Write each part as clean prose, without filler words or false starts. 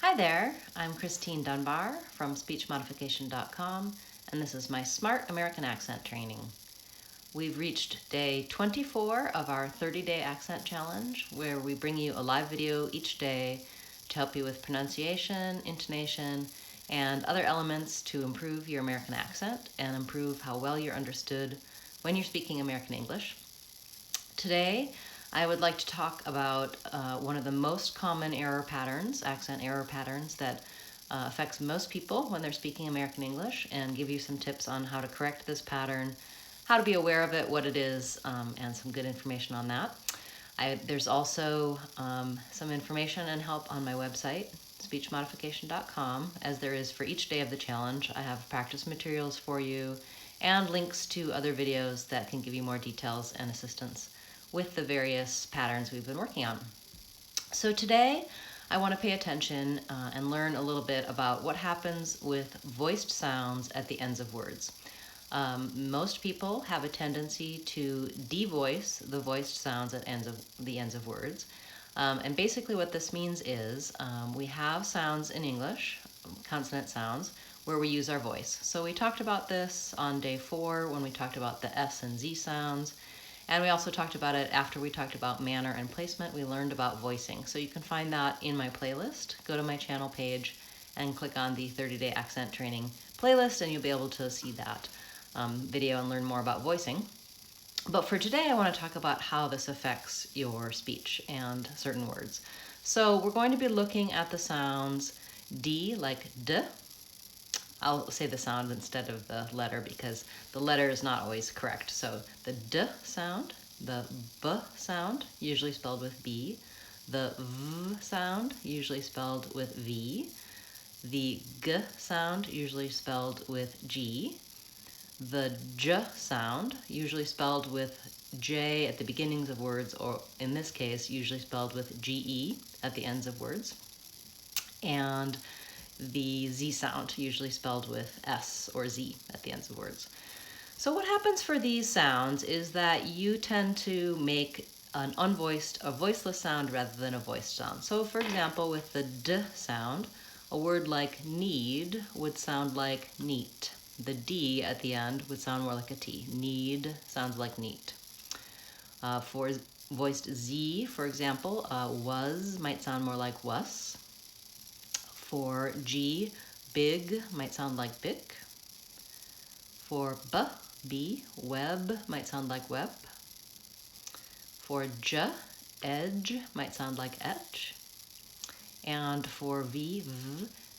Hi there, I'm Christine Dunbar from speechmodification.com, and this is my Smart American Accent training. We've reached day 24 of our 30-day accent challenge, where we bring you a live video each day to help you with pronunciation, intonation, and other elements to improve your American accent and improve how well you're understood when you're speaking American English. Today, I would like to talk about one of the most common error patterns, accent error patterns, that affects most people when they're speaking American English, and give you some tips on how to correct this pattern, how to be aware of it, what it is, and some good information on that. There's also some information and help on my website, speechmodification.com, as there is for each day of the challenge. I have practice materials for you and links to other videos that can give you more details and assistance with the various patterns we've been working on. So today, I want to pay attention and learn a little bit about what happens with voiced sounds at the ends of words. Most people have a tendency to devoice the voiced sounds at the ends of words. And basically what this means is we have sounds in English, consonant sounds, where we use our voice. So we talked about this on day 4 when we talked about the S and Z sounds. And we also talked about it after we talked about manner and placement. We learned about voicing. So you can find that in my playlist. Go to my channel page and click on the 30-day accent training playlist, and you'll be able to see that video and learn more about voicing. But for today, I want to talk about how this affects your speech and certain words. So we're going to be looking at the sounds D, like D. I'll say the sound instead of the letter because the letter is not always correct. So the D sound, the B sound, usually spelled with B, the V sound, usually spelled with V, the G sound, usually spelled with G, the J sound, usually spelled with J at the beginnings of words, or in this case, usually spelled with GE at the ends of words, and the Z sound, usually spelled with S or Z at the ends of words. So what happens for these sounds is that you tend to make an a voiceless sound rather than a voiced sound. So for example, with the D sound, a word like need would sound like neat. The D at the end would sound more like a T. Need sounds like neat. For voiced Z, for example, was might sound more like was. For G, big might sound like bick. For B, web might sound like web. For J, edge might sound like etch. And for V,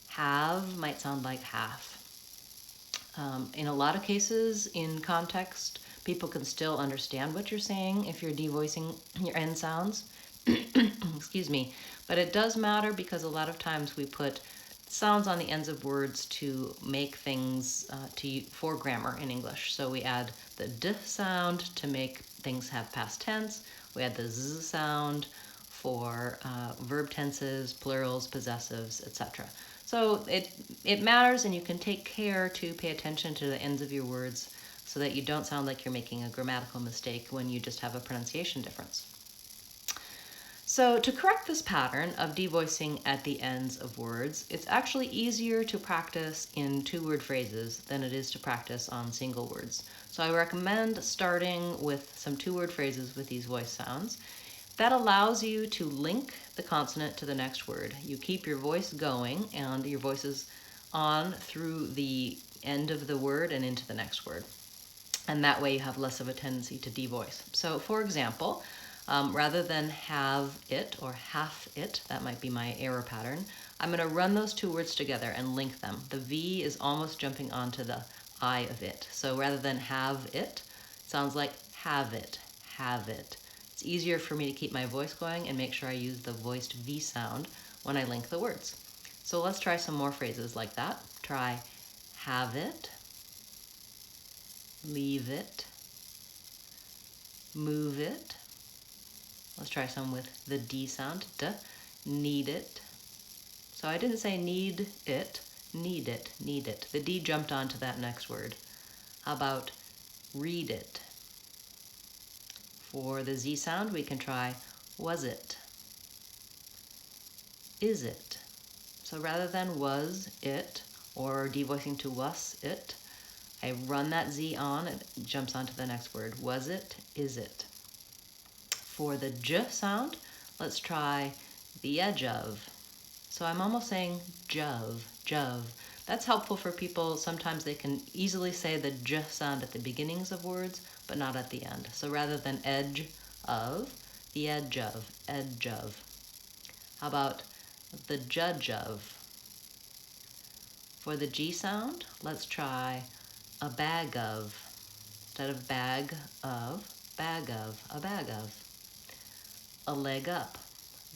have might sound like half. In a lot of cases, in context, people can still understand what you're saying if you're devoicing your end sounds. Excuse me. But it does matter because a lot of times we put sounds on the ends of words to make things for grammar in English. So we add the D sound to make things have past tense. We add the Z sound for verb tenses, plurals, possessives, etc. So it matters, and you can take care to pay attention to the ends of your words so that you don't sound like you're making a grammatical mistake when you just have a pronunciation difference. So to correct this pattern of devoicing at the ends of words, it's actually easier to practice in two-word phrases than it is to practice on single words. So I recommend starting with some two-word phrases with these voice sounds. That allows you to link the consonant to the next word. You keep your voice going and your voice is on through the end of the word and into the next word. And that way you have less of a tendency to devoice. So for example, rather than have it or half it, that might be my error pattern, I'm going to run those two words together and link them. The V is almost jumping onto the I of it. So rather than have it, it sounds like have it, have it. It's easier for me to keep my voice going and make sure I use the voiced V sound when I link the words. So let's try some more phrases like that. Try have it, leave it, move it. Let's try some with the D sound, D. Need it. So I didn't say need it, need it, need it. The D jumped onto that next word. How about read it? For the Z sound, we can try was it, is it. So rather than was it, or devoicing to was it, I run that Z on, it jumps onto the next word. Was it, is it. For the J sound, let's try the edge of. So I'm almost saying jove, jove. That's helpful for people. Sometimes they can easily say the J sound at the beginnings of words, but not at the end. So rather than edge of, the edge of, edge of. How about the judge of? For the G sound, let's try a bag of. Instead of bag of, bag of, a bag of. A leg up,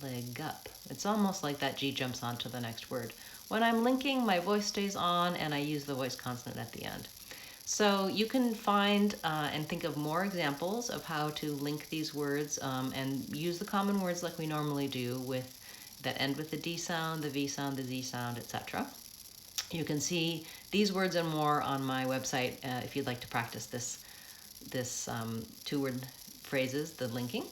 leg up. It's almost like that G jumps onto the next word. When I'm linking, my voice stays on and I use the voice consonant at the end. So you can find and think of more examples of how to link these words and use the common words like we normally do with that end with the D sound, the V sound, the Z sound, etc. You can see these words and more on my website if you'd like to practice this two-word phrases, the linking.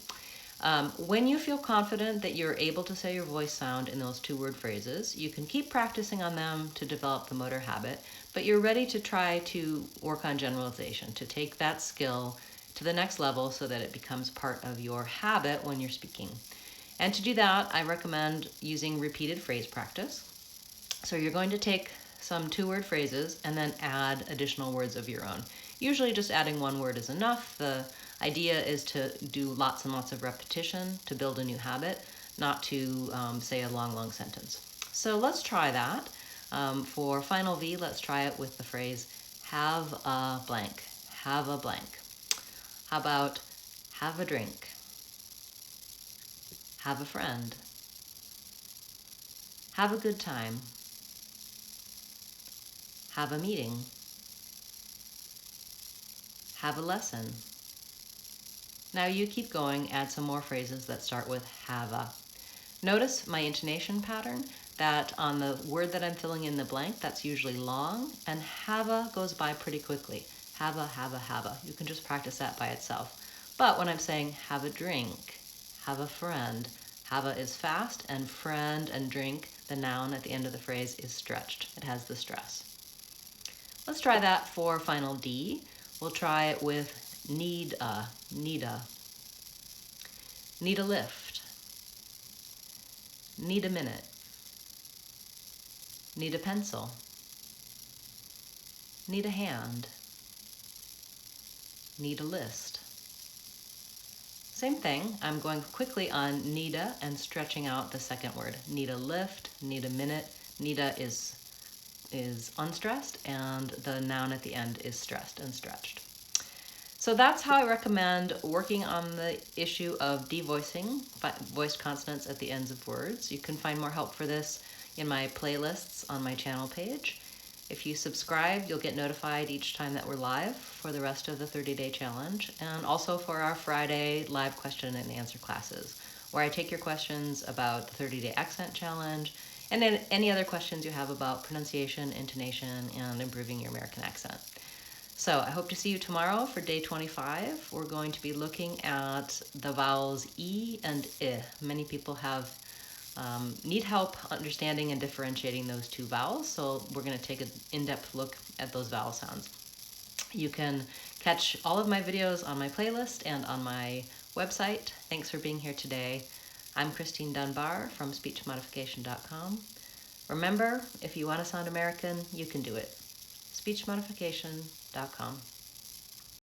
When you feel confident that you're able to say your voice sound in those two-word phrases, you can keep practicing on them to develop the motor habit, but you're ready to try to work on generalization, to take that skill to the next level so that it becomes part of your habit when you're speaking. And to do that, I recommend using repeated phrase practice. So you're going to take some two-word phrases and then add additional words of your own. Usually just adding one word is enough. The idea is to do lots and lots of repetition to build a new habit, not to say a long, long sentence. So let's try that. For final V, let's try it with the phrase have a blank, have a blank. How about have a drink, have a friend, have a good time, have a meeting, have a lesson. Now you keep going, add some more phrases that start with have a. Notice my intonation pattern, that on the word that I'm filling in the blank, that's usually long, and have a goes by pretty quickly. Have a, have a, have a. You can just practice that by itself. But when I'm saying have a drink, have a friend, have a is fast, and friend and drink, the noun at the end of the phrase, is stretched. It has the stress. Let's try that for final D. We'll try it with need a, need a. Need a lift. Need a minute. Need a pencil. Need a hand. Need a list. Same thing, I'm going quickly on need a and stretching out the second word. Need a lift, need a minute. Need a is unstressed and the noun at the end is stressed and stretched. So that's how I recommend working on the issue of devoicing voiced consonants at the ends of words. You can find more help for this in my playlists on my channel page. If you subscribe, you'll get notified each time that we're live for the rest of the 30-day challenge, and also for our Friday live question and answer classes, where I take your questions about the 30-day accent challenge and then any other questions you have about pronunciation, intonation, and improving your American accent. So I hope to see you tomorrow for day 25. We're going to be looking at the vowels E and I. Many people need help understanding and differentiating those two vowels, so we're going to take an in-depth look at those vowel sounds. You can catch all of my videos on my playlist and on my website. Thanks for being here today. I'm Christine Dunbar from SpeechModification.com. Remember, if you want to sound American, you can do it. SpeechModification.com.